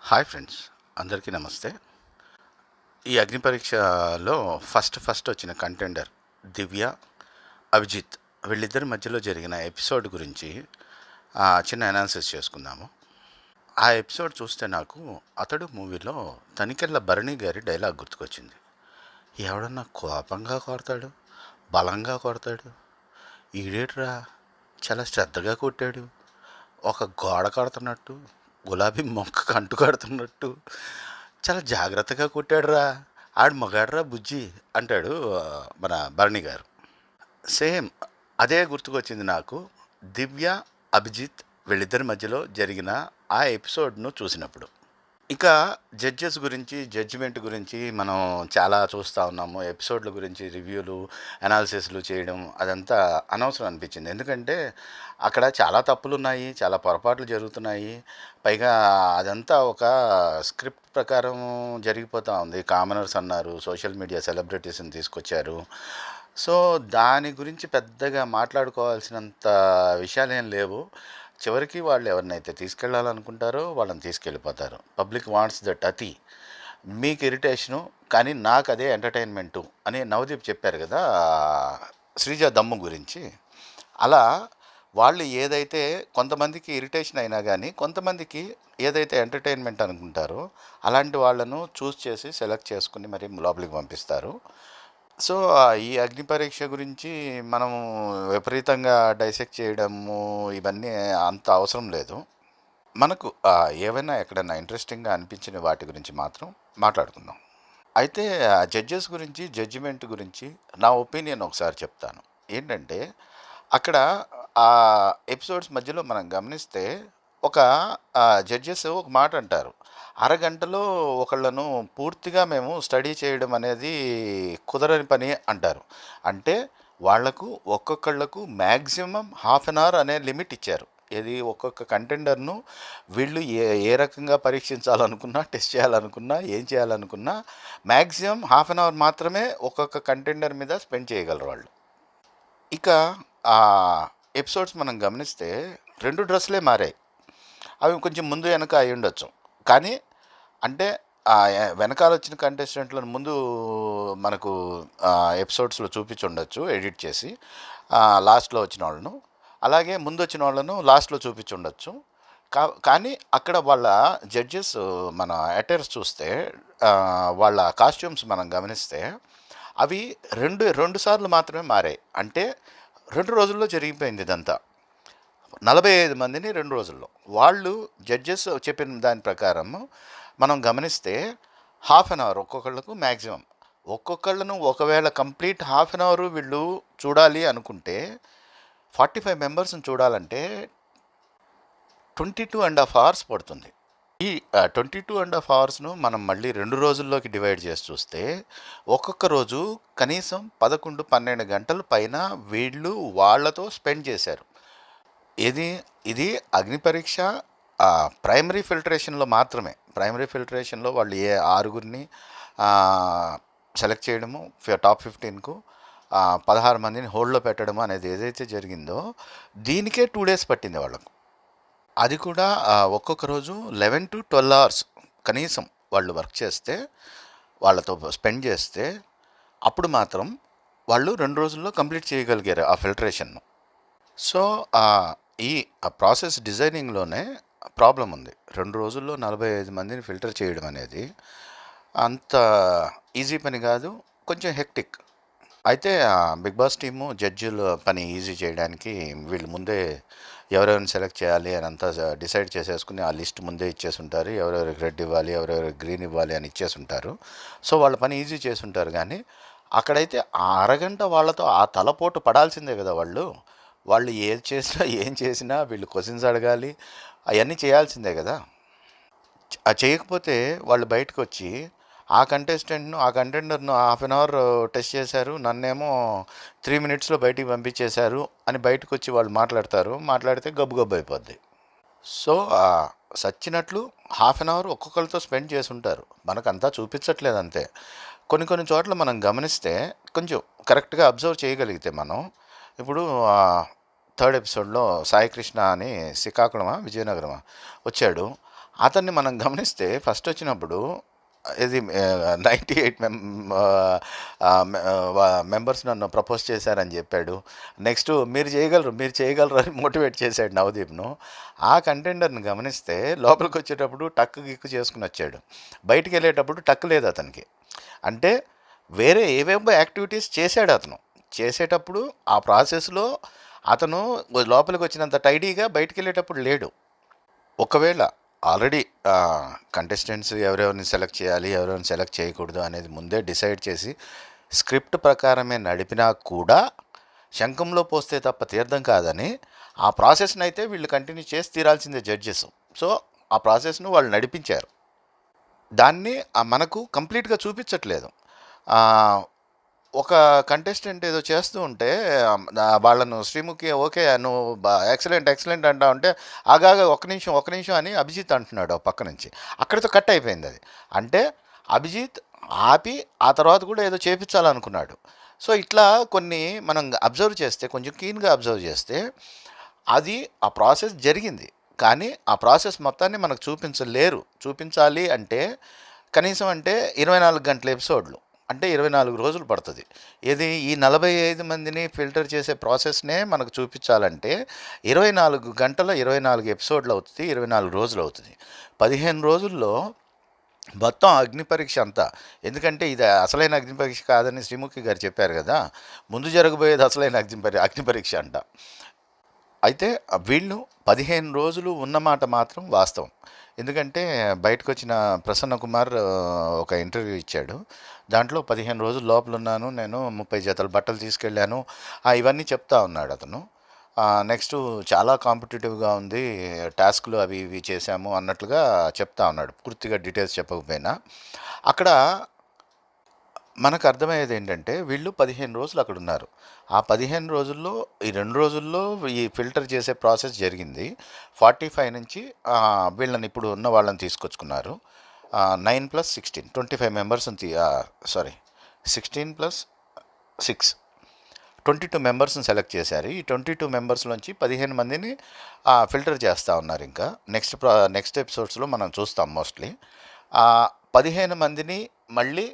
Hi friends, అందరికీ నమస్తే. ఈ అగ్ని పరీక్షలో ఫస్ట్ వచ్చిన కంటెండర్ దివ్య, అభిజిత్ వీళ్ళిద్దరి మధ్యలో జరిగిన ఎపిసోడ్ గురించి చిన్న అనాలిసిస్ చేసుకుందాము. ఆ ఎపిసోడ్ చూస్తే నాకు అతడు మూవీలో తనికెళ్ళ భరణి గారి డైలాగ్ గుర్తుకొచ్చింది. ఎవడన్నా కోపంగా కొడతాడు, బలంగా కొడతాడు, ఈడేట్రా చాలా శ్రద్ధగా కొట్టాడు, ఒక గోడ కడుతున్నట్టు, గులాబీ మొక్కకు అంటు కడుతున్నట్టు చాలా జాగ్రత్తగా కొట్టాడురా, ఆడు మగాడురా బుజ్జి అంటాడు మన భరణి గారు. సేమ్ అదే గుర్తుకొచ్చింది నాకు దివ్య, అభిజిత్ వీళ్ళిద్దరి మధ్యలో జరిగిన ఆ ఎపిసోడ్ను చూసినప్పుడు. ఇక జడ్జెస్ గురించి, జడ్జిమెంట్ గురించి మనం చాలా చూస్తూ ఉన్నాము. ఎపిసోడ్ల గురించి రివ్యూలు, అనాలిసిస్లు చేయడం అదంతా అనవసరం అనిపించింది. ఎందుకంటే అక్కడ చాలా తప్పులున్నాయి, చాలా పొరపాట్లు జరుగుతున్నాయి. పైగా అదంతా ఒక స్క్రిప్ట్ ప్రకారం జరిగిపోతూ ఉంది. కామనర్స్ అన్నారు, సోషల్ మీడియా సెలబ్రిటీస్ని తీసుకొచ్చారు. సో దాని గురించి పెద్దగా మాట్లాడుకోవాల్సినంత విషయాలేం లేవు. చివరికి వాళ్ళు ఎవరినైతే తీసుకెళ్ళాలనుకుంటారో వాళ్ళని తీసుకెళ్ళిపోతారు. పబ్లిక్ వాంట్స్ దట్ అతి. మీకు ఇరిటేషను, కానీ నాకు అదే ఎంటర్టైన్మెంటు అని నవదీప్ చెప్పారు కదా శ్రీజ దమ్ము గురించి. అలా వాళ్ళు ఏదైతే కొంతమందికి ఇరిటేషన్ అయినా కానీ కొంతమందికి ఏదైతే ఎంటర్టైన్మెంట్ అనుకుంటారో అలాంటి వాళ్ళను చూస్ చేసి సెలెక్ట్ చేసుకుని మరి లోపలికి పంపిస్తారు. సో ఈ అగ్ని పరీక్ష గురించి మనము విపరీతంగా డైసెక్ట్ చేయడము ఇవన్నీ అంత అవసరం లేదు. మనకు ఏవైనా ఎక్కడైనా ఇంట్రెస్టింగ్గా అనిపించిన వాటి గురించి మాత్రం మాట్లాడుకుందాం. అయితే జడ్జెస్ గురించి, జడ్జిమెంట్ గురించి నా ఒపీనియన్ ఒకసారి చెప్తాను. ఏంటంటే అక్కడ ఆ ఎపిసోడ్స్ మధ్యలో మనం గమనిస్తే ఒక జడ్జెస్ ఒక మాట అంటారు, అరగంటలో ఒకళ్ళను పూర్తిగా మేము స్టడీ చేయడం అనేది కుదరని పని అంటారు. అంటే వాళ్లకు ఒక్కొక్కళ్ళకు మ్యాక్సిమం హాఫ్ అన్ అవర్ అనే లిమిట్ ఇచ్చారు. ఏది ఒక్కొక్క కంటెండర్ను వీళ్ళు ఏ ఏ రకంగా పరీక్షించాలనుకున్నా, టెస్ట్ చేయాలనుకున్నా, ఏం చేయాలనుకున్నా మ్యాక్సిమం హాఫ్ అన్ అవర్ మాత్రమే ఒక్కొక్క కంటెండర్ మీద స్పెండ్ చేయగలరు వాళ్ళు. ఇక ఆ ఎపిసోడ్స్ మనం గమనిస్తే 2 డ్రెస్సులే మారాయి. అవి కొంచెం ముందు వెనక అయి ఉండొచ్చు. కానీ అంటే వెనకాల వచ్చిన కంటెస్టెంట్లను ముందు మనకు ఎపిసోడ్స్లో చూపించి ఉండొచ్చు ఎడిట్ చేసి, లాస్ట్లో వచ్చిన వాళ్ళను. అలాగే ముందు వచ్చిన వాళ్ళను లాస్ట్లో చూపించి ఉండొచ్చు. కానీ అక్కడ వాళ్ళ జడ్జెస్ మన అటైర్స్ చూస్తే, వాళ్ళ కాస్ట్యూమ్స్ మనం గమనిస్తే అవి రెండు సార్లు మాత్రమే మారాయి. అంటే 2 రోజుల్లో జరిగిపోయింది ఇదంతా. 45 మందిని 2 రోజుల్లో. వాళ్ళు జడ్జెస్ చెప్పిన దాని ప్రకారం మనం గమనిస్తే హాఫ్ అన్ అవర్ ఒక్కొక్కళ్ళకు మ్యాక్సిమం. ఒక్కొక్కళ్ళను ఒకవేళ కంప్లీట్ హాఫ్ అన్ అవర్ వీళ్ళు చూడాలి అనుకుంటే 45 మెంబర్స్ని చూడాలంటే 22.5 అవర్స్ పడుతుంది. ఈ 22.5 అవర్స్ను మనం మళ్ళీ 2 రోజుల్లోకి డివైడ్ చేసి చూస్తే ఒక్కొక్క రోజు కనీసం 11-12 గంటల పైన వీళ్ళు వాళ్ళతో స్పెండ్ చేశారు. ఇది అగ్ని పరీక్ష ప్రైమరీ ఫిల్టరేషన్లో మాత్రమే. ప్రైమరీ ఫిల్టరేషన్లో వాళ్ళు 6గురిని సెలెక్ట్ చేయడము, టాప్ 15కు 16 మందిని హోల్డ్లో పెట్టడము అనేది ఏదైతే జరిగిందో దీనికే 2 days పట్టింది వాళ్ళకు. అది కూడా ఒక్కొక్క రోజు 11-12 అవర్స్ కనీసం వాళ్ళు వర్క్ చేస్తే, వాళ్ళతో స్పెండ్ చేస్తే అప్పుడు మాత్రం వాళ్ళు 2 రోజుల్లో కంప్లీట్ చేయగలిగారు ఆ ఫిల్టరేషన్ను. సో ఈ ప్రాసెస్ డిజైనింగ్లోనే ప్రాబ్లం ఉంది. 2 రోజుల్లో 45 మందిని ఫిల్టర్ చేయడం అనేది అంత ఈజీ పని కాదు, కొంచెం హెక్టిక్. అయితే బిగ్ బాస్ టీము జడ్జిల పని ఈజీ చేయడానికి వీళ్ళు ముందే ఎవరెవరిని సెలెక్ట్ చేయాలి అని అంతా డిసైడ్ చేసేసుకుని ఆ లిస్ట్ ముందే ఇచ్చేసి ఉంటారు. ఎవరెవరికి రెడ్ ఇవ్వాలి, ఎవరెవరికి గ్రీన్ ఇవ్వాలి అని ఇచ్చేసి ఉంటారు. సో వాళ్ళ పని ఈజీ చేసి ఉంటారు. కానీ అక్కడైతే ఆ అరగంట వాళ్ళతో ఆ తలపోటు పడాల్సిందే కదా వాళ్ళు. వాళ్ళు ఏది చేసినా ఏం చేసినా వీళ్ళు క్వశ్చన్స్ అడగాలి, అవన్నీ చేయాల్సిందే కదా. చేయకపోతే వాళ్ళు బయటకు వచ్చి ఆ కంటెండర్ను హాఫ్ అన్ అవర్ టెస్ట్ చేశారు, నన్నేమో 3 minutesలో బయటికి పంపించేశారు అని బయటకు వచ్చి వాళ్ళు మాట్లాడితే గబ్బు గబ్బు అయిపోద్ది. సో సచ్చినట్లు హాఫ్ అన్ అవర్ ఒక్కొక్కరితో స్పెండ్ చేసి ఉంటారు. మనకంతా చూపించట్లేదు అంతే. కొన్ని చోట్ల మనం గమనిస్తే కొంచెం కరెక్ట్గా అబ్జర్వ్ చేయగలిగితే మనం, ఇప్పుడు 3rd ఎపిసోడ్లో సాయి కృష్ణ అని శ్రీకాకుళమా విజయనగరమా వచ్చాడు. అతన్ని మనం గమనిస్తే ఫస్ట్ వచ్చినప్పుడు ఇది 98 మెంబర్స్ నన్ను ప్రపోజ్ చేశారని చెప్పాడు. నెక్స్ట్ మీరు చేయగలరు అని మోటివేట్ చేశాడు నవదీప్‌ను. ఆ కంటెండర్‌ని గమనిస్తే లోపలికొచ్చేటప్పుడు టక్ గిక్కు చేసుకొని వచ్చాడు. బయటికెళ్ళేటప్పుడు టక్ లేదు అతనికి. అంటే వేరే ఏవేవో యాక్టివిటీస్ చేశాడు అతను. చేసేటప్పుడు ఆ ప్రాసెస్‌లో అతను లోపలికి వచ్చినంత టైడీగా బయటికెళ్ళేటప్పుడు లేడు. ఒకవేళ ఆల్రెడీ కంటెస్టెంట్స్ ఎవరెవరిని సెలెక్ట్ చేయాలి, ఎవరెవరిని సెలెక్ట్ చేయకూడదు అనేది ముందే డిసైడ్ చేసి స్క్రిప్ట్ ప్రకారమే నడిపినా కూడా శంఖంలో పోస్తే తప్ప తీర్థం కాదని ఆ ప్రాసెస్ని అయితే వీళ్ళు కంటిన్యూ చేసి తీరాల్సిందే జడ్జెస్. సో ఆ ప్రాసెస్ను వాళ్ళు నడిపించారు. దాన్ని మనకు కంప్లీట్గా చూపించట్లేదు. ఆ, ఒక కంటెస్టెంట్ ఏదో చేస్తూ ఉంటే వాళ్ళను శ్రీముఖి ఓకే నువ్వు ఎక్సలెంట్ ఎక్సలెంట్ అంటా ఉంటే ఆగాగా ఒక్క నిమిషం అని అభిజిత్ అంటున్నాడు పక్క నుంచి. అక్కడితో కట్ అయిపోయింది అది. అంటే అభిజిత్ ఆపి ఆ తర్వాత కూడా ఏదో చేపించాలనుకున్నాడు. సో ఇట్లా కొన్ని మనం అబ్జర్వ్ చేస్తే, కొంచెం క్లీన్గా అబ్జర్వ్ చేస్తే అది ఆ ప్రాసెస్ జరిగింది. కానీ ఆ ప్రాసెస్ మొత్తాన్ని మనకు చూపించాలి అంటే కనీసం అంటే 24 గంటల ఎపిసోడ్లు అంటే 24 రోజులు పడుతుంది. ఇది ఈ 45 మందిని ఫిల్టర్ చేసే ప్రాసెస్నే మనకు చూపించాలంటే 24 గంటల 24 ఎపిసోడ్లు అవుతుంది, 24 రోజులు అవుతుంది. 15 రోజుల్లో మొత్తం అగ్ని పరీక్ష అంతా. ఎందుకంటే ఇది అసలైన అగ్ని పరీక్ష కాదని శ్రీముఖి గారు చెప్పారు కదా, ముందు జరగబోయేది అసలైన అగ్ని పరీక్ష అంట. అయితే వీళ్ళు 15 రోజులు ఉన్నమాట మాత్రం వాస్తవం. ఎందుకంటే బయటకొచ్చిన ప్రసన్న కుమార్ ఒక ఇంటర్వ్యూ ఇచ్చాడు. దాంట్లో 15 రోజులు లోపలున్నాను నేను, 30 జతల బట్టలు తీసుకెళ్ళాను, ఇవన్నీ చెప్తా ఉన్నాడు అతను. నెక్స్టు చాలా కాంపిటేటివ్గా ఉంది, టాస్క్లు అవి ఇవి చేశాము అన్నట్లుగా చెప్తా ఉన్నాడు, పూర్తిగా డీటెయిల్స్ చెప్పకపోయినా. అక్కడ మనకు అర్థమయ్యేది ఏంటంటే వీళ్ళు 15 రోజులు అక్కడ ఉన్నారు. ఆ 15 రోజుల్లో ఈ 2 రోజుల్లో ఈ ఫిల్టర్ చేసే ప్రాసెస్ జరిగింది. 45 నుంచి వీళ్ళని ఇప్పుడు ఉన్న వాళ్ళని తీసుకొచ్చుకున్నారు. 9 + 16 25 మెంబర్స్ని సారీ 16 + 6 22 మెంబర్స్ని సెలెక్ట్ చేశారు. ఈ 22 మెంబర్స్లోంచి 15 మందిని ఫిల్టర్ చేస్తూ ఉన్నారు. ఇంకా నెక్స్ట్ ఎపిసోడ్స్లో మనం చూస్తాం మోస్ట్లీ. 15 మందిని మళ్ళీ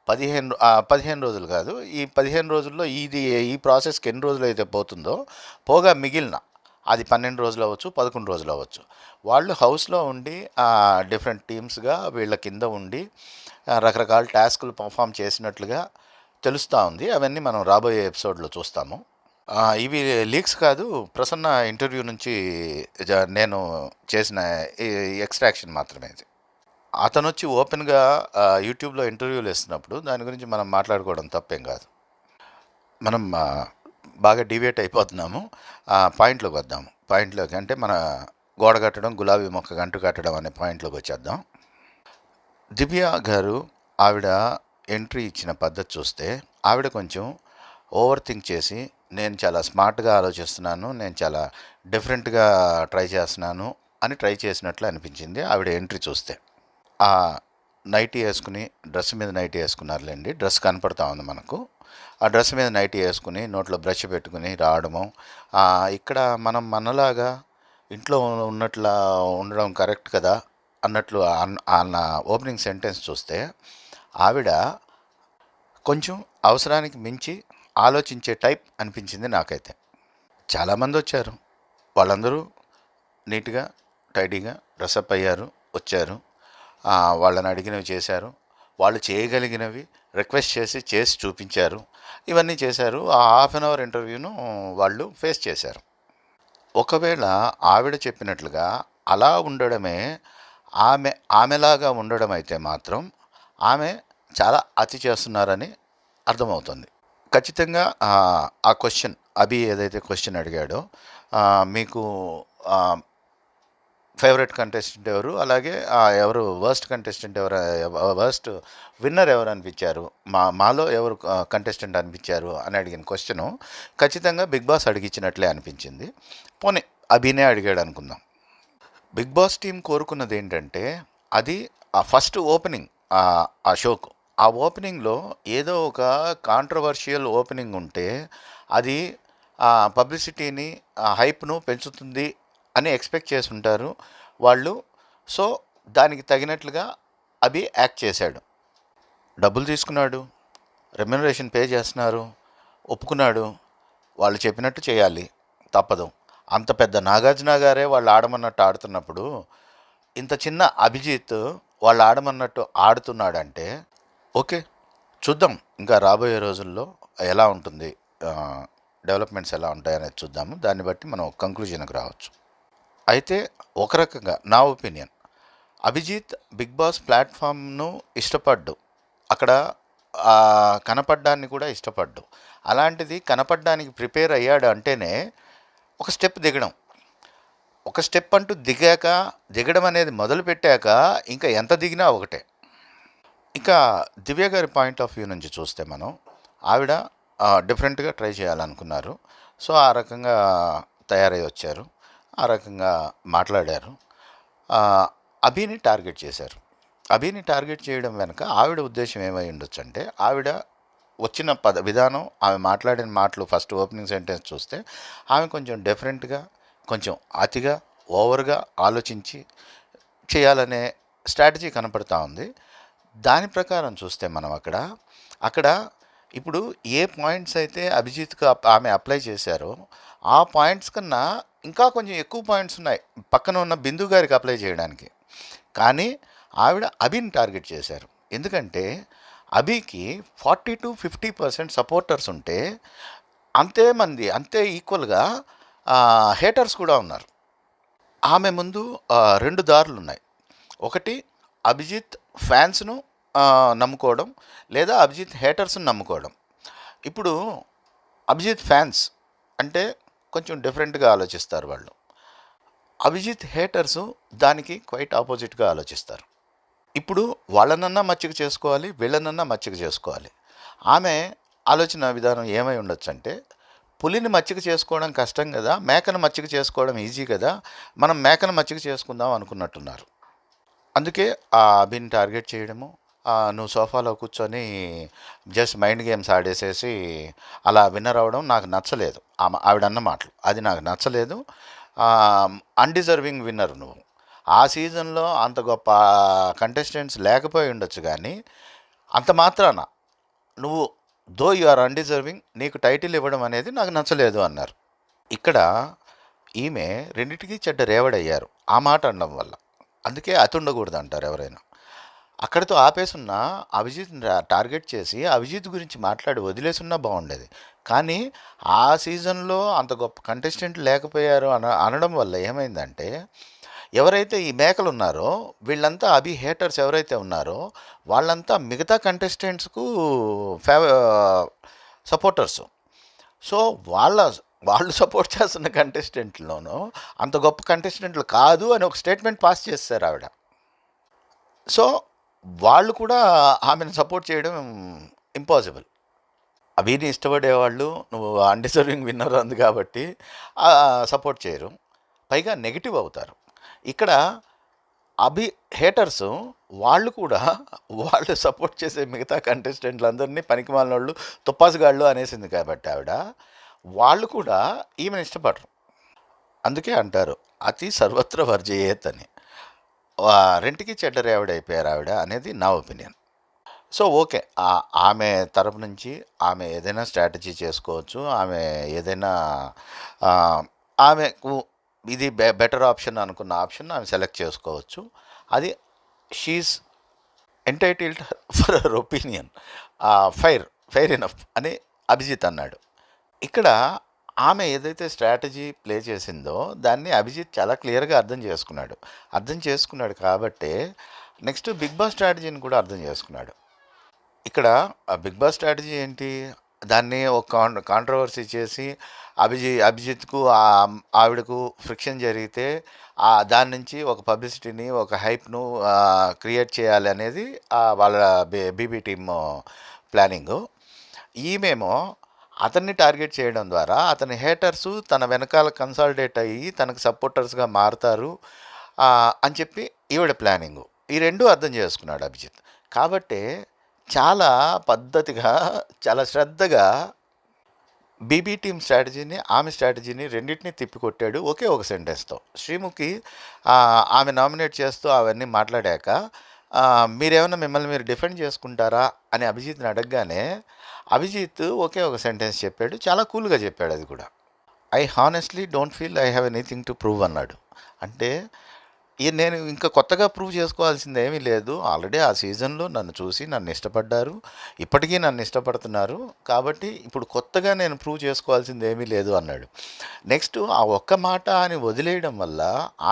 15 రోజులు కాదు, ఈ 15 రోజుల్లో ఈ ప్రాసెస్కి ఎన్ని రోజులు అయితే పోతుందో పోగా మిగిలిన అది 12 రోజులు అవ్వచ్చు, 11 రోజులు అవ్వచ్చు, వాళ్ళు హౌస్లో ఉండి డిఫరెంట్ టీమ్స్గా వీళ్ళ కింద ఉండి రకరకాల టాస్కులు పర్ఫామ్ చేసినట్లుగా తెలుస్తూ ఉంది. అవన్నీ మనం రాబోయే ఎపిసోడ్లో చూస్తాము. ఇవి లీక్స్ కాదు, ప్రసన్న ఇంటర్వ్యూ నుంచి నేను చేసిన ఎక్స్ట్రాక్షన్ మాత్రమే ఇది. అతను వచ్చి ఓపెన్గా యూట్యూబ్లో ఇంటర్వ్యూలు ఇస్తున్నప్పుడు దాని గురించి మనం మాట్లాడుకోవడం తప్పేం కాదు. మనం బాగా డివేట్ అయిపోతున్నాము. పాయింట్లోకి వద్దాము. పాయింట్లోకి అంటే మన గోడ కట్టడం, గులాబీ మొక్క గంటు కట్టడం అనే పాయింట్లోకి వచ్చేద్దాం. దివ్య గారు ఆవిడ ఎంట్రీ ఇచ్చిన పద్ధతి చూస్తే ఆవిడ కొంచెం ఓవర్ థింక్ చేసి నేను చాలా స్మార్ట్గా ఆలోచిస్తున్నాను, నేను చాలా డిఫరెంట్గా ట్రై చేస్తున్నాను అని ట్రై చేసినట్లు అనిపించింది ఆవిడ ఎంట్రీ చూస్తే. ఆ నైటీ వేసుకుని, డ్రెస్ మీద నైటీ వేసుకున్నారులేండి, డ్రెస్ కనపడతా ఉంది మనకు. ఆ డ్రెస్ మీద నైటీ వేసుకుని నోట్లో బ్రష్ పెట్టుకుని రావడము, ఇక్కడ మనం మనలాగా ఇంట్లో ఉన్నట్లా ఉండడం కరెక్ట్ కదా అన్నట్లు అన్న ఓపెనింగ్ సెంటెన్స్ చూస్తే ఆవిడ కొంచెం అవసరానికి మించి ఆలోచించే టైప్ అనిపించింది నాకైతే. చాలామంది వచ్చారు, వాళ్ళందరూ నీట్గా టైడీగా డ్రెస్అప్ అయ్యారు, వచ్చారు, వాళ్ళని అడిగినవి చేశారు, వాళ్ళు చేయగలిగినవి రిక్వెస్ట్ చేసి చూపించారు, ఇవన్నీ చేశారు. ఆ హాఫ్ అన్ అవర్ ఇంటర్వ్యూను వాళ్ళు ఫేస్ చేశారు. ఒకవేళ ఆవిడ చెప్పినట్లుగా అలా ఉండడమే ఆమెలాగా ఉండడం అయితే మాత్రం ఆమె చాలా అతి చేస్తున్నారని అర్థమవుతుంది. ఖచ్చితంగా ఆ క్వశ్చన్ అభి ఏదైతే క్వశ్చన్ అడిగాడో, మీకు ఫేవరెట్ కంటెస్టెంట్ ఎవరు, అలాగే ఎవరు వర్స్ట్ కంటెస్టెంట్ ఎవరు, వర్స్ట్ విన్నర్ ఎవరు అనిపించారు, మాలో ఎవరు కంటెస్టెంట్ అనిపించారు అని అడిగిన క్వశ్చను ఖచ్చితంగా బిగ్ బాస్ అడిగించినట్లే అనిపించింది. పోనీ అభినే అడిగాడు అనుకుందాం. బిగ్ బాస్ టీం కోరుకున్నది ఏంటంటే అది ఆ ఫస్ట్ ఓపెనింగ్ ఆ షోకు. ఆ ఓపెనింగ్లో ఏదో ఒక కాంట్రవర్షియల్ ఓపెనింగ్ ఉంటే అది పబ్లిసిటీని, హైప్ను పెంచుతుంది అని ఎక్స్పెక్ట్ చేసి ఉంటారు వాళ్ళు. సో దానికి తగినట్లుగా అభి యాక్ట్ చేశాడు. డబ్బులు తీసుకున్నాడు, రెమ్యునరేషన్ పే చేస్తున్నారు, ఒప్పుకున్నాడు. వాళ్ళు చెప్పినట్టు చేయాలి, తప్పదు. అంత పెద్ద నాగార్జున గారే వాళ్ళు ఆడమన్నట్టు ఆడుతున్నప్పుడు ఇంత చిన్న అభిజిత్ వాళ్ళు ఆడమన్నట్టు ఆడుతున్నాడంటే ఓకే, చూద్దాం ఇంకా రాబోయే రోజుల్లో ఎలా ఉంటుంది, డెవలప్మెంట్స్ ఎలా ఉంటాయనేది చూద్దాము. దాన్ని బట్టి మనం కంక్లూజన్కి రావచ్చు. అయితే ఒక రకంగా నా ఒపీనియన్, అభిజిత్ బిగ్ బాస్ ప్లాట్ఫామ్ను ఇష్టపడ్డు, అక్కడ కనపడ్డాన్ని కూడా ఇష్టపడ్డు. అలాంటిది కనపడ్డానికి ప్రిపేర్ అయ్యాడు అంటేనే ఒక స్టెప్ దిగడం. ఒక స్టెప్ అంటూ దిగడం అనేది మొదలుపెట్టాక ఇంకా ఎంత దిగినా ఒకటే. ఇంకా దివ్య గారి పాయింట్ ఆఫ్ వ్యూ నుంచి చూస్తే మనం, ఆవిడ డిఫరెంట్గా ట్రై చేయాలనుకున్నారు. సో ఆ రకంగా తయారై వచ్చారు, ఆ రకంగా మాట్లాడారు. అభిని టార్గెట్ చేశారు. అభిని టార్గెట్ చేయడం వెనుక ఆవిడ ఉద్దేశం ఏమై ఉండొచ్చు అంటే, ఆవిడ వచ్చిన విధానం, ఆమె మాట్లాడిన మాటలు, ఫస్ట్ ఓపెనింగ్ సెంటెన్స్ చూస్తే ఆమె కొంచెం డిఫరెంట్గా, కొంచెం అతిగా, ఓవర్గా ఆలోచించి చేయాలనే స్ట్రాటజీ కనపడుతూ ఉంది. దాని ప్రకారం చూస్తే మనం అక్కడ ఇప్పుడు ఏ పాయింట్స్ అయితే అభిజిత్కు ఆమె అప్లై చేశారో ఆ పాయింట్స్ కన్నా ఇంకా కొంచెం ఎక్కువ పాయింట్స్ ఉన్నాయి పక్కన ఉన్న బిందు గారికి అప్లై చేయడానికి. కానీ ఆవిడ అభిని టార్గెట్ చేశారు. ఎందుకంటే అభికి 40-50% సపోర్టర్స్ ఉంటే అంతే ఈక్వల్గా హేటర్స్ కూడా ఉన్నారు. ఆమె ముందు 2 దారులు ఉన్నాయి. ఒకటి అభిజిత్ ఫ్యాన్స్ను నమ్ముకోవడం, లేదా అభిజిత్ హేటర్స్ని నమ్ముకోవడం. ఇప్పుడు అభిజిత్ ఫ్యాన్స్ అంటే కొంచెం డిఫరెంట్గా ఆలోచిస్తారు వాళ్ళు. అభిజిత్ హేటర్సు దానికి క్వైట్ ఆపోజిట్గా ఆలోచిస్తారు. ఇప్పుడు వాళ్ళనన్నా మచ్చిక చేసుకోవాలి, వీళ్ళనన్నా మచ్చిక చేసుకోవాలి. ఆమె ఆలోచన విధానం ఏమై ఉండొచ్చు అంటే, పులిని మచ్చిక చేసుకోవడం కష్టం కదా, మేకను మచ్చిక చేసుకోవడం ఈజీ కదా, మనం మేకను మచ్చిక చేసుకుందాం అనుకున్నట్టున్నారు. అందుకే ఆ అభిని టార్గెట్ చేయడము, నువ్వు సోఫాలో కూర్చొని జస్ట్ మైండ్ గేమ్స్ ఆడేసేసి అలా విన్నర్ అవ్వడం నాకు నచ్చలేదు. ఆవిడన్న మాటలు అది నాకు నచ్చలేదు. అన్డిజర్వింగ్ విన్నర్ నువ్వు. ఆ సీజన్లో అంత గొప్ప కంటెస్టెంట్స్ లేకపోయి ఉండొచ్చు, కానీ అంత మాత్రాన నువ్వు దో యు ఆర్ అన్డిజర్వింగ్, నీకు టైటిల్ ఇవ్వడం అనేది నాకు నచ్చలేదు అన్నారు. ఇక్కడ ఈమె రెండింటికి చెడ్డ రేవడయ్యారు ఆ మాట అనడం వల్ల. అందుకే అతి ఉండకూడదు అంటారు ఎవరైనా. అక్కడితో ఆపేసున్న అభిజిత్ని టార్గెట్ చేసి అభిజిత్ గురించి మాట్లాడి వదిలేసున్నా బాగుండేది. కానీ ఆ సీజన్లో అంత గొప్ప కంటెస్టెంట్ లేకపోయారు అనడం వల్ల ఏమైందంటే, ఎవరైతే ఈ మేకలు ఉన్నారో వీళ్ళంతా అభి హేటర్స్ ఎవరైతే ఉన్నారో వాళ్ళంతా మిగతా కంటెస్టెంట్స్కు సపోర్టర్సు. సో వాళ్ళు సపోర్ట్ చేస్తున్న కంటెస్టెంట్లోనూ అంత గొప్ప కంటెస్టెంట్లు కాదు అని ఒక స్టేట్మెంట్ పాస్ చేస్తారు ఆవిడ. సో వాళ్ళు కూడా ఆమెను సపోర్ట్ చేయడం ఇంపాసిబుల్. అభిని ఇష్టపడేవాళ్ళు నువ్వు అన్డిజర్వింగ్ విన్నర్ అంది కాబట్టి సపోర్ట్ చేయరు, పైగా నెగిటివ్ అవుతారు. ఇక్కడ అభి హేటర్స్ వాళ్ళు కూడా వాళ్ళు సపోర్ట్ చేసే మిగతా కంటెస్టెంట్లందరినీ పనికిమాలిన వాళ్ళు, తుప్పాసుగాళ్ళు అనేసింది కాబట్టి ఆవిడ, వాళ్ళు కూడా ఈమెను ఇష్టపడరు. అందుకే అంటారు అతి సర్వత్ర వర్జయేత్ అని. రెంటికి చెడ్డ రేవడైపోయారు ఆవిడ అనేది నా ఒపీనియన్. సో ఓకే, ఆమె తరపు నుంచి ఆమె ఏదైనా స్ట్రాటజీ చేసుకోవచ్చు, ఆమె ఏదైనా ఆమెకు ఇది బెటర్ ఆప్షన్ అనుకున్న ఆప్షన్ ఆమె సెలెక్ట్ చేసుకోవచ్చు. అది she's entitled for her opinion. Fair enough అని అభిజిత్ అన్నాడు. ఇక్కడ ఆమె ఏదైతే స్ట్రాటజీ ప్లే చేసిందో దాన్ని అభిజిత్ చాలా క్లియర్గా అర్థం చేసుకున్నాడు కాబట్టే నెక్స్ట్ బిగ్ బాస్ స్ట్రాటజీని కూడా అర్థం చేసుకున్నాడు. ఇక్కడ బిగ్ బాస్ స్ట్రాటజీ ఏంటి, దాన్ని ఒక కాంట్రవర్సీ చేసి అభిజిత్కు ఆవిడకు ఫ్రిక్షన్ జరిగితే దాని నుంచి ఒక పబ్లిసిటీని, ఒక హైప్ను క్రియేట్ చేయాలి అనేది వాళ్ళ బీబీ టీమ్ ప్లానింగు. ఈమెమో అతన్ని టార్గెట్ చేయడం ద్వారా అతని హేటర్సు తన వెనకాల కన్సాలిడేట్ అయ్యి తనకు సపోర్టర్స్గా మారుతారు అని చెప్పి ఈవిడ ప్లానింగు. ఈ రెండు అర్థం చేసుకున్నాడు అభిజిత్. కాబట్టే చాలా పద్ధతిగా, చాలా శ్రద్ధగా బీబీ టీమ్ స్ట్రాటజీని, ఆమె స్ట్రాటజీని రెండింటిని తిప్పికొట్టాడు ఒకే ఒక సెంటెన్స్‌తో. శ్రీముఖి ఆమె నామినేట్ చేస్తూ అవన్నీ మాట్లాడాక మీరేమన్నా మిమ్మల్ని మీరు డిఫెండ్ చేసుకుంటారా అని అభిజిత్‌ని అడగగానే, అభిజిత్ ఒకే ఒక సెంటెన్స్ చెప్పాడు. చాలా కూల్‌గా చెప్పాడు అది కూడా. I honestly don't feel I have anything to prove అన్నాడు. అంటే నేను ఇంకా కొత్తగా ప్రూవ్ చేసుకోవాల్సిందేమీ లేదు. ఆల్రెడీ ఆ సీజన్‌లో నన్ను చూసి నన్ను ఇష్టపడ్డారు. ఇప్పటికీ నన్ను ఇష్టపడుతున్నారు. కాబట్టి ఇప్పుడు కొత్తగా నేను ప్రూవ్ చేసుకోవాల్సిందేమీ లేదు అన్నాడు. నెక్స్ట్ ఆ ఒక్క మాట అని వదిలేయడం వల్ల,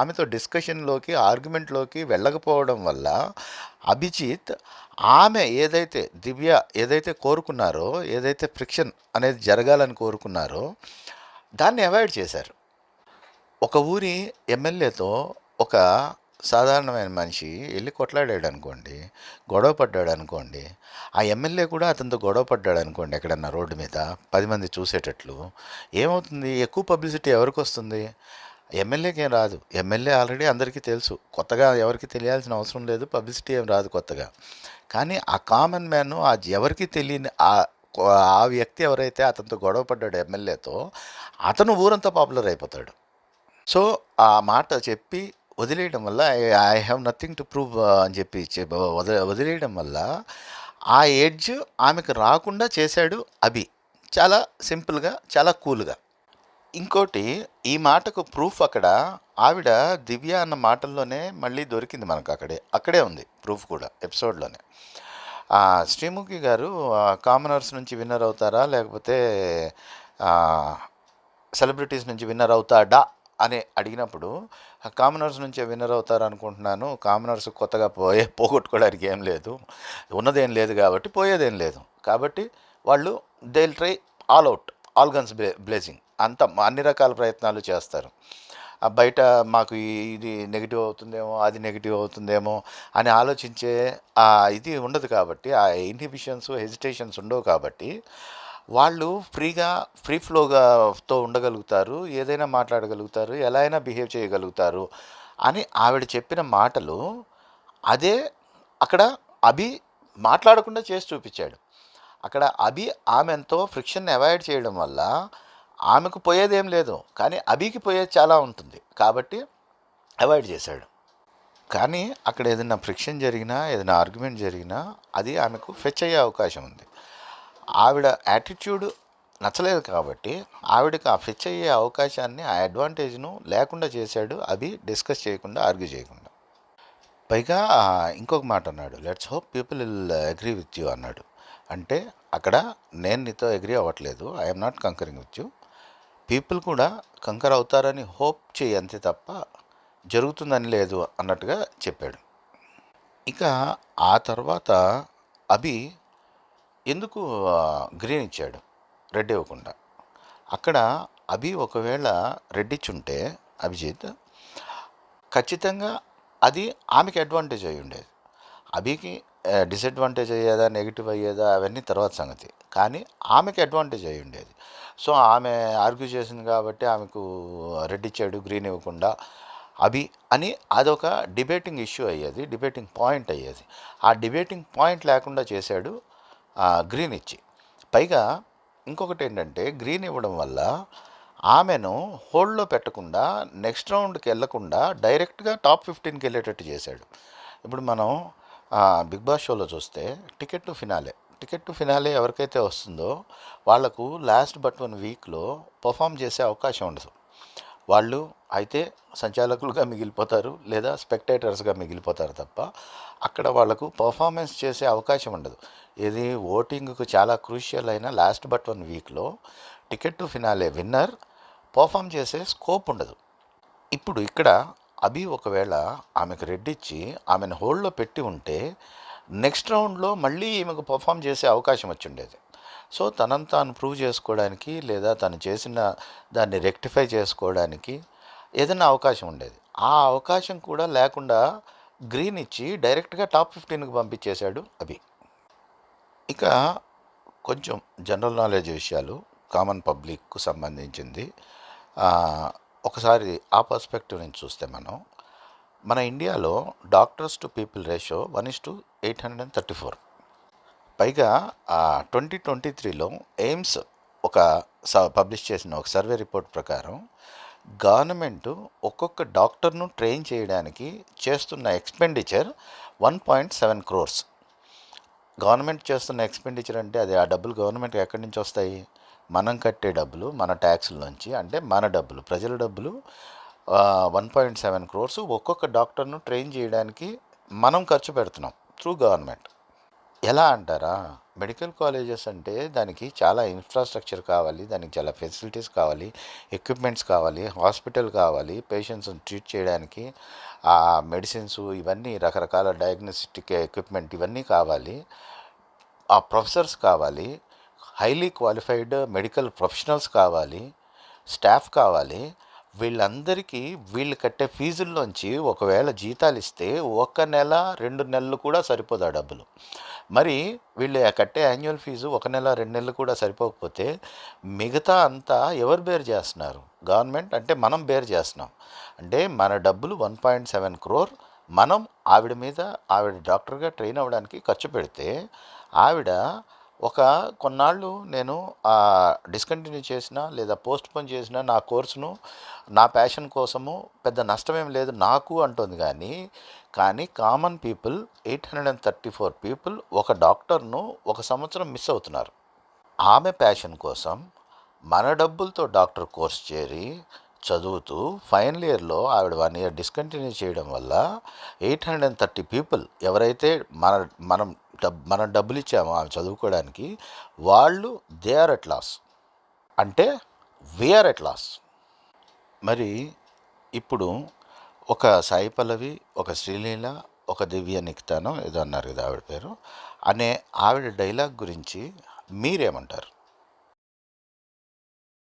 ఆమెతో డిస్కషన్‌లోకి, ఆర్గ్యుమెంట్‌లోకి వెళ్ళకపోవడం వల్ల అభిజిత్ ఆమె ఏదైతే దివ్య ఏదైతే కోరుకున్నారో, ఏదైతే ఫ్రిక్షన్ అనేది జరగాలని కోరుకున్నారో దాన్ని అవాయిడ్ చేశారు. ఒక ఊరి ఎమ్మెల్యేతో ఒక సాధారణమైన మనిషి వెళ్ళి కొట్లాడాడు అనుకోండి, గొడవ పడ్డాడు అనుకోండి, ఆ ఎమ్మెల్యే కూడా అతనితో గొడవ పడ్డాడు అనుకోండి ఎక్కడన్నా రోడ్డు మీద 10 మంది చూసేటట్లు, ఏమవుతుంది? ఎక్కువ పబ్లిసిటీ ఎవరికి వస్తుంది? ఎమ్మెల్యేకి ఏం రాదు. ఎమ్మెల్యే ఆల్రెడీ అందరికీ తెలుసు. కొత్తగా ఎవరికి తెలియాల్సిన అవసరం లేదు. పబ్లిసిటీ ఏం రాదు కొత్తగా. కానీ ఆ కామన్ మ్యాన్ ఎవరికీ తెలియని ఆ వ్యక్తి ఎవరైతే అతనితో గొడవ పడ్డాడు ఎమ్మెల్యేతో, అతను ఊరంతా పాపులర్ అయిపోతాడు. సో ఆ మాట చెప్పి వదిలేయడం వల్ల I have nothing to prove అని చెప్పి వదిలేయడం వల్ల ఆ ఎడ్జ్ ఆమెకు రాకుండా చేశాడు అభి. చాలా సింపుల్గా, చాలా కూల్గా. ఇంకోటి, ఈ మాటకు ప్రూఫ్ అక్కడ ఆవిడ దివ్య అన్న మాటల్లోనే మళ్ళీ దొరికింది మనకు. అక్కడే ఉంది ప్రూఫ్ కూడా ఎపిసోడ్లోనే. శ్రీముఖి గారు కామనర్స్ నుంచి విన్నర్ అవుతారా, లేకపోతే సెలబ్రిటీస్ నుంచి విన్నర్ అవుతాడా అని అడిగినప్పుడు, కామనర్స్ నుంచే విన్నర్ అవుతారు అనుకుంటున్నాను. కామనర్స్ కొత్తగా పోగొట్టుకోవడానికి ఏం లేదు, ఉన్నదేం లేదు కాబట్టి పోయేదేం లేదు. కాబట్టి వాళ్ళు they will try all out, all guns blazing, అన్ని రకాల ప్రయత్నాలు చేస్తారు. బయట మాకు ఇది నెగిటివ్ అవుతుందేమో, అది నెగిటివ్ అవుతుందేమో అని ఆలోచించే ఇది ఉండదు కాబట్టి, ఆ ఇన్హిబిషన్స్, హెజిటేషన్స్ ఉండవు కాబట్టి వాళ్ళు ఫ్రీ ఫ్లోగాతో ఉండగలుగుతారు, ఏదైనా మాట్లాడగలుగుతారు, ఎలా అయినా బిహేవ్ చేయగలుగుతారు అని ఆవిడ చెప్పిన మాటలు. అదే అక్కడ అభి మాట్లాడకుండా చేసి చూపించాడు. అక్కడ అభి ఆమెతో ఫ్రిక్షన్ అవాయిడ్ చేయడం వల్ల ఆమెకు పోయేదేం లేదు, కానీ అభికి పోయేది చాలా ఉంటుంది కాబట్టి అవాయిడ్ చేశాడు. కానీ అక్కడ ఏదైనా ఫ్రిక్షన్ జరిగినా, ఏదైనా ఆర్గ్యుమెంట్ జరిగినా అది ఆమెకు ఫెచ్ అయ్యే అవకాశం ఉంది. ఆవిడ యాటిట్యూడ్ నచ్చలేదు కాబట్టి ఆవిడకి ఆ ఫెచ్ అయ్యే అవకాశాన్ని, ఆ అడ్వాంటేజ్ను లేకుండా చేశాడు అభి, డిస్కస్ చేయకుండా, ఆర్గ్యూ చేయకుండా. పైగా ఇంకొక మాట అన్నాడు, let's hope people will agree with you అన్నాడు. అంటే అక్కడ నేను నీతో అగ్రీ అవ్వట్లేదు, I'm not concurring with you, people కూడా కంకర్ అవుతారని హోప్ చేయి అంతే తప్ప జరుగుతుందని లేదు అన్నట్టుగా చెప్పాడు. ఇక ఆ తర్వాత అభి ఎందుకు గ్రీన్ ఇచ్చాడు, రెడ్ ఇవ్వకుండా? అక్కడ అభి ఒకవేళ రెడ్ ఇచ్చుంటే అభిజిత్, ఖచ్చితంగా అది ఆమెకి అడ్వాంటేజ్ అయ్యి ఉండేది. అభికి డిసడ్వాంటేజ్ అయ్యేదా, నెగిటివ్ అయ్యేదా అవన్నీ తర్వాత సంగతి, కానీ ఆమెకి అడ్వాంటేజ్ అయ్యి ఉండేది. సో ఆమె ఆర్గ్యూ చేసింది కాబట్టి ఆమెకు రెడ్ ఇచ్చాడు గ్రీన్ ఇవ్వకుండా అభి అని, అదొక డిబేటింగ్ ఇష్యూ అయ్యేది, డిబేటింగ్ పాయింట్ అయ్యేది. ఆ డిబేటింగ్ పాయింట్ లేకుండా చేశాడు గ్రీన్ ఇచ్చి. పైగా ఇంకొకటి ఏంటంటే, గ్రీన్ ఇవ్వడం వల్ల ఆమెను హోల్డ్లో పెట్టకుండా, నెక్స్ట్ రౌండ్కి వెళ్ళకుండా డైరెక్ట్గా టాప్ 15కి వెళ్ళేటట్టు చేశాడు. ఇప్పుడు మనం బిగ్ బాస్ షోలో చూస్తే టికెట్ టు ఫినాలే ఎవరికైతే వస్తుందో వాళ్లకు లాస్ట్ బట్ 1 వీక్లో పర్ఫామ్ చేసే అవకాశం ఉండదు. వాళ్ళు అయితే సంచాలకులుగా మిగిలిపోతారు, లేదా స్పెక్టేటర్స్గా మిగిలిపోతారు తప్ప అక్కడ వాళ్లకు పర్ఫార్మెన్స్ చేసే అవకాశం ఉండదు. ఇది ఓటింగ్కు చాలా క్రూషియల్ అయిన లాస్ట్ బట్ 1 వీక్లో ticket to finale winner perform చేసే స్కోప్ ఉండదు. ఇప్పుడు ఇక్కడ అభి ఒకవేళ ఆమెకు రెడ్ ఇచ్చి ఆమెను హోల్డ్లో పెట్టి ఉంటే నెక్స్ట్ రౌండ్లో మళ్ళీ ఈమెకు పర్ఫామ్ చేసే అవకాశం వచ్చి ఉండేది. సో తనను తాను ప్రూవ్ చేసుకోవడానికి, లేదా తను చేసిన దాన్ని రెక్టిఫై చేసుకోవడానికి ఏదైనా అవకాశం ఉండేది. ఆ అవకాశం కూడా లేకుండా గ్రీన్ ఇచ్చి డైరెక్ట్గా టాప్ 15కి పంపించేశాడు అభి. ఇక కొంచెం జనరల్ నాలెడ్జ్ విషయాలు, కామన్ పబ్లిక్కు సంబంధించింది. ఒకసారి ఆ పర్స్పెక్టివ్ నుంచి చూస్తే మన ఇండియాలో డాక్టర్స్ టు పీపుల్ రేషియో 1:834. పైగా 2023లో ఎయిమ్స్ ఒక పబ్లిష్ చేసిన ఒక సర్వే రిపోర్ట్ ప్రకారం గవర్నమెంట్ ఒక్కొక్క డాక్టర్ను ట్రైన్ చేయడానికి చేస్తున్న ఎక్స్పెండిచర్ 1.7 crores. గవర్నమెంట్ చేస్తున్న ఎక్స్పెండిచర్ అంటే అది ఆ డబ్బులు గవర్నమెంట్కి ఎక్కడి నుంచి వస్తాయి? మనం కట్టే డబ్బులు, మన ట్యాక్సుల నుంచి, అంటే మన డబ్బులు, ప్రజల డబ్బులు. 1.7 crores ఒక్కొక్క డాక్టర్ను ట్రైన్ చేయడానికి మనం ఖర్చు పెడుతున్నాం త్రూ గవర్నమెంట్. ఎలా అంటారా? మెడికల్ కాలేజెస్ అంటే దానికి చాలా ఇన్ఫ్రాస్ట్రక్చర్ కావాలి, దానికి చాలా ఫెసిలిటీస్ కావాలి, ఎక్విప్మెంట్స్ కావాలి, హాస్పిటల్ కావాలి, పేషెంట్స్ని ట్రీట్ చేయడానికి ఆ మెడిసిన్స్, ఇవన్నీ రకరకాల డయాగ్నోస్టిక్ ఎక్విప్మెంట్ ఇవన్నీ కావాలి, ఆ ప్రొఫెసర్స్ కావాలి, హైలీ క్వాలిఫైడ్ మెడికల్ ప్రొఫెషనల్స్ కావాలి, స్టాఫ్ కావాలి. వీళ్ళందరికీ వీళ్ళు కట్టే ఫీజుల్లోంచి ఒకవేళ జీతాలు ఇస్తే 1 నెల 2 నెలలు కూడా సరిపోదు ఆ డబ్బులు. మరి వీళ్ళు కట్టే యాన్యువల్ ఫీజు 1 నెల 2 నెలలు కూడా సరిపోకపోతే మిగతా అంతా ఎవరు బేర్ చేస్తున్నారు? గవర్నమెంట్, అంటే మనం బేర్ చేస్తున్నాం. అంటే మన డబ్బులు 1.7 crore మనం ఆవిడ డాక్టర్గా ట్రైన్ అవ్వడానికి ఖర్చు పెడితే ఆవిడ కొన్నాళ్ళు నేను డిస్కంటిన్యూ చేసిన లేదా పోస్ట్ పోన్ చేసిన నా కోర్సును నా ప్యాషన్ కోసము పెద్ద నష్టమేం లేదు నాకు అంటుంది. కానీ కామన్ పీపుల్ 834 పీపుల్ ఒక డాక్టర్ను 1 సంవత్సరం మిస్ అవుతున్నారు. ఆమె ప్యాషన్ కోసం మన డబ్బులతో డాక్టర్ కోర్స్ చేరి చదువుతూ ఫైనల్ ఇయర్లో ఆవిడ 1 year డిస్కంటిన్యూ చేయడం వల్ల 830 పీపుల్ ఎవరైతే మనం డబ్బులు ఇచ్చామో ఆమె చదువుకోవడానికి, వాళ్ళు దే ఆర్ ఎట్ లాస్, అంటే వీఆర్ ఎట్ లాస్. మరి ఇప్పుడు ఒక సాయి పల్లవి, ఒక శ్రీలీల, ఒక దివ్య నిఖితానో ఏదో అన్నారు కదా ఆవిడ పేరు, అనే ఆవిడ డైలాగ్ గురించి మీరేమంటారు?